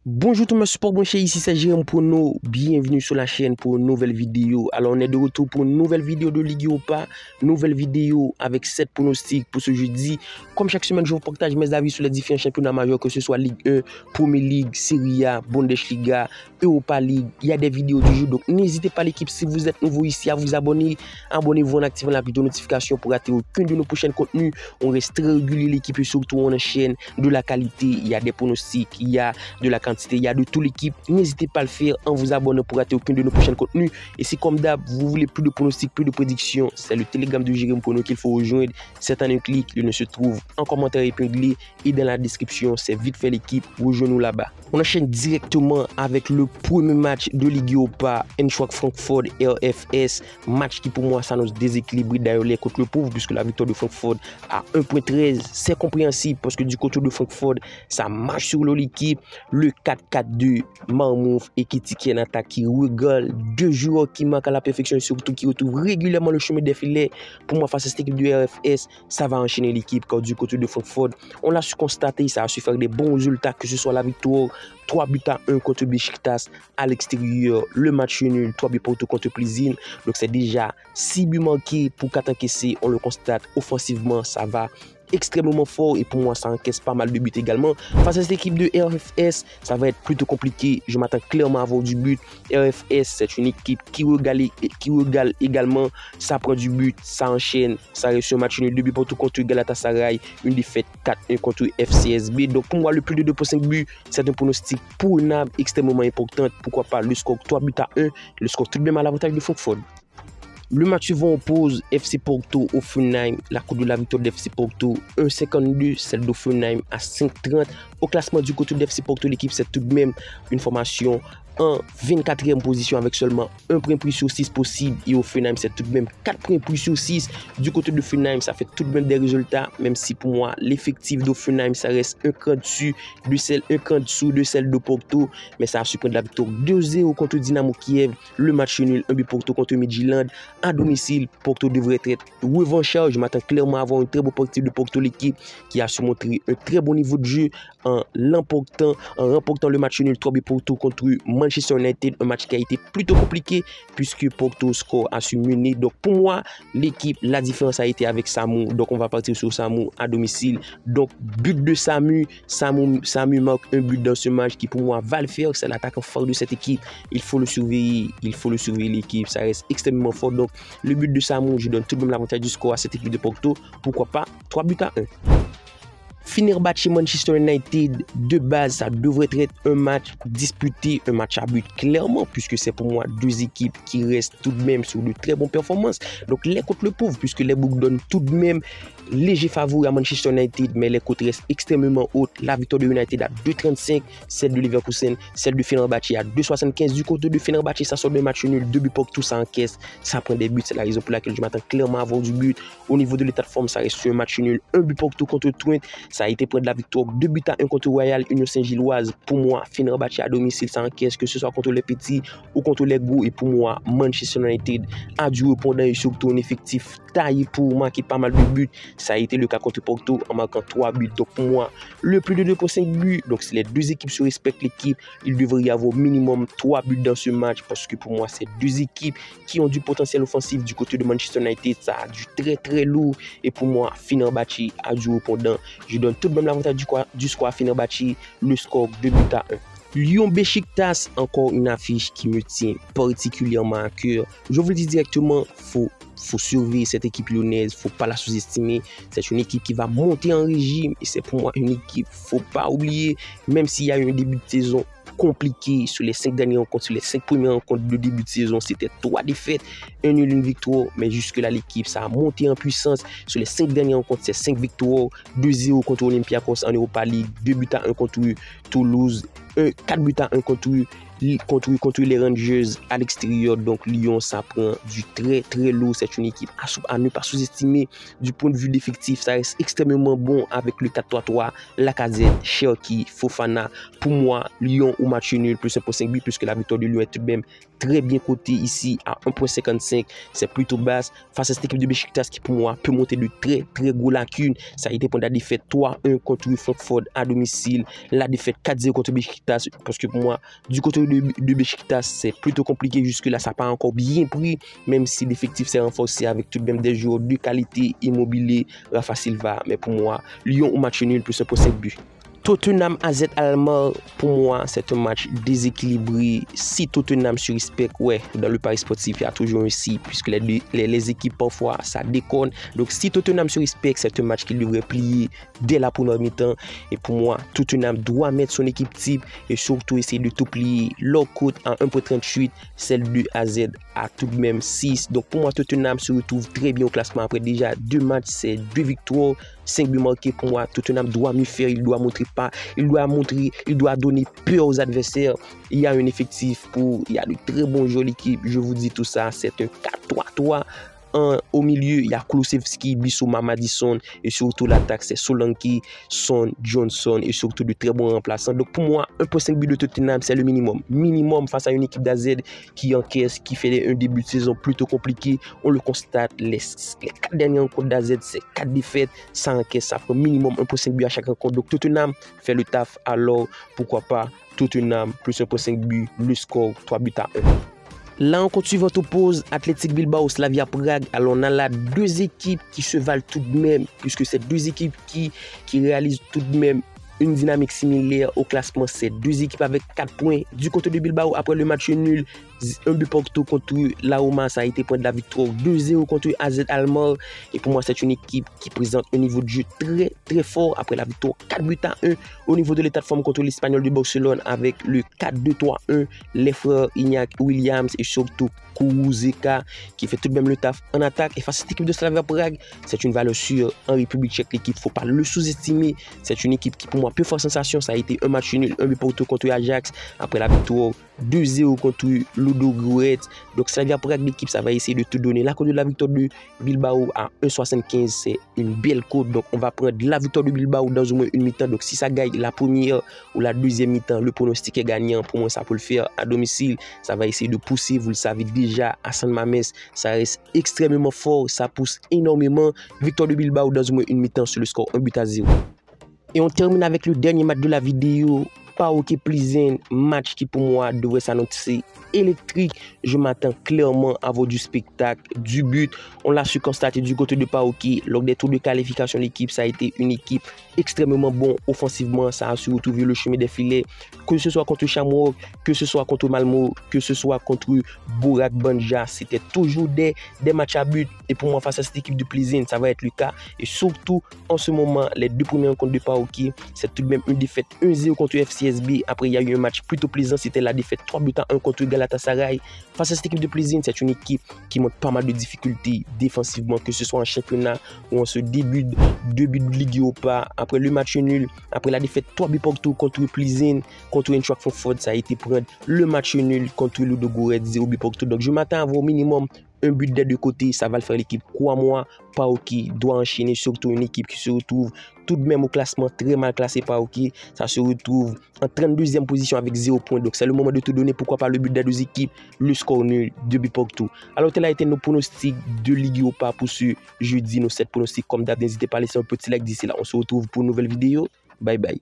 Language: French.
Bonjour tout le monde, support branché, ici c'est Jérôme Prono, bienvenue sur la chaîne pour une nouvelle vidéo. Alors on est de retour pour une nouvelle vidéo de Ligue Europa, nouvelle vidéo avec 7 pronostics pour ce jeudi. Comme chaque semaine, je vous partage mes avis sur les différents championnats majeurs, que ce soit Ligue 1, Premier League, Serie A, Bundesliga, Europa League. Il y a des vidéos du jour, donc n'hésitez pas l'équipe, si vous êtes nouveau ici, à vous abonner. Abonnez-vous en activant la petite notification pour rater aucun de nos prochains contenus. On reste très régulier l'équipe et surtout on enchaîne de la qualité. Il y a des pronostics, il y a de la quantité, il y a de toute l'équipe. N'hésitez pas à le faire en vous abonnant pour rater aucun de nos prochains contenus. Et si comme d'hab, vous voulez plus de pronostics, plus de prédictions, c'est le Telegram de Jérôme Prono qu'il faut rejoindre. C'est en un clic, il se trouve en commentaire épinglé et dans la description. C'est vite fait l'équipe, rejoignez-nous là-bas. On enchaîne directement avec le premier match de Ligue Europa, Eintracht Francfort RFS. Match qui pour moi s'annonce déséquilibré d'ailleurs contre le pauvre, puisque la victoire de Francfort à 1.13, c'est compréhensible parce que du côté de Francfort, ça marche sur l'équipe. Le 4-4-2, Marmouf et Kitiki en attaque qui rigole. Deux joueurs qui marquent à la perfection et surtout qui retrouvent régulièrement le chemin des filets. Pour moi, face à cette équipe du RFS, ça va enchaîner l'équipe. Car du côté de Francfort, on l'a su constater, ça a su faire des bons résultats, que ce soit la victoire 3-1 contre Beşiktaş à l'extérieur, le match nul 3 buts partout contre Plzeň. Donc c'est déjà 6 buts manqués pour 4 encaissés. On le constate offensivement, ça va extrêmement fort et pour moi ça encaisse pas mal de buts également. Face à cette équipe de RFS, ça va être plutôt compliqué. Je m'attends clairement à avoir du but. RFS, c'est une équipe qui régale également. Ça prend du but, ça enchaîne, ça reste un match nul, 2 buts partout contre Galatasaray, une défaite 4-1 contre FCSB. Donc pour moi, le plus de 2.5 buts, c'est un pronostic pour une âme extrêmement importante. Pourquoi pas le score 3-1, le score tout de même à l'avantage de Francfort. Le match suivant oppose FC Porto au Hoffenheim. La cote de la victoire de FC Porto 1,52, celle d'Hoffenheim à 5,30. Au classement du côté de FC Porto, l'équipe c'est tout de même une formation en 24e position avec seulement 1 point plus sur 6 possible. Et Hoffenheim c'est tout de même 4 points plus sur 6. Du côté de Hoffenheim, ça fait tout de même des résultats, même si pour moi l'effectif d'Hoffenheim ça reste un cran dessus un cran dessous de celle de Porto. Mais ça a su prendre la victoire 2-0 contre Dynamo Kiev. Le match nul, 1 but Porto contre Midtjylland. À domicile, Porto devrait être revanchard. Je m'attends clairement à avoir une très bonne partie de Porto, l'équipe qui a su montrer un très bon niveau de jeu en remportant le match nul 3 buts Porto contre Manchester United, un match qui a été plutôt compliqué puisque Porto score a su mener. Donc pour moi, l'équipe, la différence a été avec Samu. Donc on va partir sur Samu à domicile. Donc but de Samu marque un but dans ce match qui pour moi va le faire. C'est l'attaquant fort de cette équipe. Il faut le surveiller l'équipe. Ça reste extrêmement fort. Donc le but de Samu, je donne tout de même l'avantage du score à cette équipe de Porto. Pourquoi pas 3-1. Fenerbahçe Manchester United, de base, ça devrait être un match disputé, un match à but clairement, puisque c'est pour moi deux équipes qui restent tout de même sur de très bonnes performances. Donc les contre le pauvre, puisque les books donnent tout de même léger favori à Manchester United, mais les cotes restent extrêmement hautes. La victoire de United à 2,35, celle de Leverkusen, celle de Fenerbahçe à 2,75. Du côté de Fenerbahçe, ça sort de match nul, 2 buts pour tout ça encaisse, ça prend des buts. C'est la raison pour laquelle je m'attends clairement à avoir du but. Au niveau de l'état de forme, ça reste sur un match nul, 1 but pour tout contre Twente. Ça a été près de la victoire 2-1 contre Royal Union Saint-Gilloise. Pour moi, Fenerbahçe à domicile, ça encaisse, que ce soit contre les petits ou contre les gros. Et pour moi, Manchester United a dû répondre et surtout un effectif taillé pour marquer pas mal de buts. Ça a été le cas contre Porto en marquant 3 buts. Donc pour moi, le plus de 2.5 buts. Donc si les deux équipes se respectent l'équipe, il devrait y avoir minimum 3 buts dans ce match. Parce que pour moi, c'est deux équipes qui ont du potentiel offensif. Du côté de Manchester United, ça a du très lourd. Et pour moi, Fenerbahçe a dû répondre. Je donne tout de même l'avantage du score à Fenerbahçe, le score 2-1. Lyon Beşiktaş, encore une affiche qui me tient particulièrement à cœur. Je vous le dis directement, faut surveiller cette équipe lyonnaise, faut pas la sous-estimer. C'est une équipe qui va monter en régime et c'est pour moi une équipe, faut pas oublier, même s'il y a eu un début de saison compliqué sur les 5 dernières rencontres, sur les 5 premières rencontres de début de saison, c'était 3 défaites, 1 nul, 1 victoire, mais jusque là l'équipe ça a monté en puissance. Sur les 5 dernières rencontres, c'est 5 victoires, 2-0 contre Olympiakos en Europa League, 2-1 contre Toulouse, 4-1 contre contre les Rangers à l'extérieur. Donc Lyon, ça prend du très lourd. C'est une équipe à ne pas sous-estimer du point de vue d'effectif. Ça reste extrêmement bon avec le 4-3-3, Lacazette, Cherki, Fofana. Pour moi, Lyon au match nul plus 1.5 buts, puisque la victoire de Lyon est tout de même très bien cotée ici à 1.55. C'est plutôt basse face à cette équipe de Beşiktaş qui pour moi peut monter de très gros lacunes. Ça a été pour la défaite 3-1 contre Francfort à domicile, la défaite 4-0 contre Beşiktaş, parce que pour moi du côté de Beşiktaş c'est plutôt compliqué jusque là, ça n'a pas encore bien pris, même si l'effectif s'est renforcé avec tout de même des joueurs de qualité, Immobilier, Rafa Silva. Mais pour moi, Lyon au match nul plus 1.5 buts. Tottenham AZ Alkmaar, pour moi, c'est un match déséquilibré. Si Tottenham se respecte, ouais, dans le pari sportif, il y a toujours un si, puisque les équipes, parfois, ça déconne. Donc, si Tottenham se respecte, c'est un match qu'il devrait plier dès la première mi-temps. Et pour moi, Tottenham doit mettre son équipe type et surtout essayer de tout plier. Leur cote en 1.38, celle de AZ à tout de même 6. Donc, pour moi, Tottenham se retrouve très bien au classement. Après déjà 2 matchs, c'est 2 victoires, 5 buts marqués. Pour moi, Tottenham doit mieux faire, il doit montrer pas, il doit donner peur aux adversaires. Il y a un effectif il y a de très bons joueurs l'équipe. Je vous dis tout ça, c'est un 4-3-3. Au milieu, il y a Kulusevski, Bissouma, Madison et surtout l'attaque, c'est Solanke, Son, Johnson et surtout de très bons remplaçants. Donc pour moi, 1.5 but de Tottenham, c'est le minimum. Minimum face à une équipe d'AZ qui encaisse, qui fait un début de saison plutôt compliqué. On le constate, les 4 dernières rencontres d'AZ, c'est 4 défaites, ça encaisse, ça prend minimum 1.5 but à chaque rencontre. Donc Tottenham fait le taf, alors pourquoi pas Tottenham plus 1.5 but, le score 3 buts à 1. La rencontre suivante oppose Athletic Bilbao, Slavia Prague. Alors on a là 2 équipes qui se valent tout de même, puisque c'est 2 équipes qui réalisent tout de même une dynamique similaire au classement. C'est 2 équipes avec 4 points. Du côté de Bilbao, après le match nul, un but partout contre la Roma, ça a été point de la victoire 2-0 contre AZ Alkmaar. Et pour moi, c'est une équipe qui présente un niveau de jeu très fort après la victoire 4 buts à 1 au niveau de l'état de forme contre l'Espagnol de Barcelone avec le 4-2-3-1. Les frères Iñaki Williams et surtout Kurzeka qui fait tout de même le taf en attaque. Et face à cette équipe de Slavia Prague, c'est une valeur sûre en République tchèque. L'équipe, il ne faut pas le sous-estimer. C'est une équipe qui pour moi peut faire sensation. Ça a été un match nul, un but partout contre Ajax après la victoire 2-0 contre Ludogorets. Donc Slavia Prague, l'équipe, ça va essayer de tout donner. La cote de la victoire de Bilbao à 1,75, c'est une belle cote. Donc on va prendre la victoire de Bilbao dans au moins une mi-temps. Donc si ça gagne la première ou la deuxième mi-temps, le pronostic est gagnant. Pour moi, ça peut le faire à domicile. Ça va essayer de pousser. Vous le savez déjà, à San Mamés, ça reste extrêmement fort. Ça pousse énormément. Victoire de Bilbao dans au moins une mi-temps sur le score 1-0. Et on termine avec le dernier match de la vidéo. PAOK Plzeň, match qui pour moi devrait s'annoncer électrique. Je m'attends clairement à voir du spectacle, du but. On l'a su constater du côté de PAOK. Lors des tours de qualification, l'équipe, ça a été une équipe extrêmement bonne offensivement. Ça a su retrouver le chemin des filets. Que ce soit contre Shamrock, que ce soit contre Malmo, que ce soit contre Borak Banja, c'était toujours des matchs à but. Et pour moi, face à cette équipe de Plzeň, ça va être le cas. Et surtout, en ce moment, les 2 premières rencontres de PAOK, c'est tout de même une défaite 1-0 contre FCSB. Après, il y a eu un match plutôt plaisant. C'était la défaite 3 buts à 1 contre Galatasaray. Face à cette équipe de Plzeň, c'est une équipe qui montre pas mal de difficultés défensivement, que ce soit en championnat ou en ce début 2 buts de Ligue Europa. Après le match nul, après la défaite 3 buts partout contre Plzeň, contre Eintracht Francfort, ça a été prendre le match nul contre Ludogorets 0 buts partout. Donc je m'attends à avoir au minimum un but des 2 côtés, ça va le faire l'équipe. Crois-moi, PAOK doit enchaîner, surtout une équipe qui se retrouve tout de même au classement très mal classé. PAOK, ça se retrouve en 32e position avec 0 points. Donc c'est le moment de te donner, pourquoi pas le but des 2 équipes, le score nul, 2 buts partout. Alors tel a été nos pronostics de Ligue Europa pour ce jeudi, nos 7 pronostics comme d'hab. N'hésitez pas à laisser un petit like d'ici là. On se retrouve pour une nouvelle vidéo. Bye bye.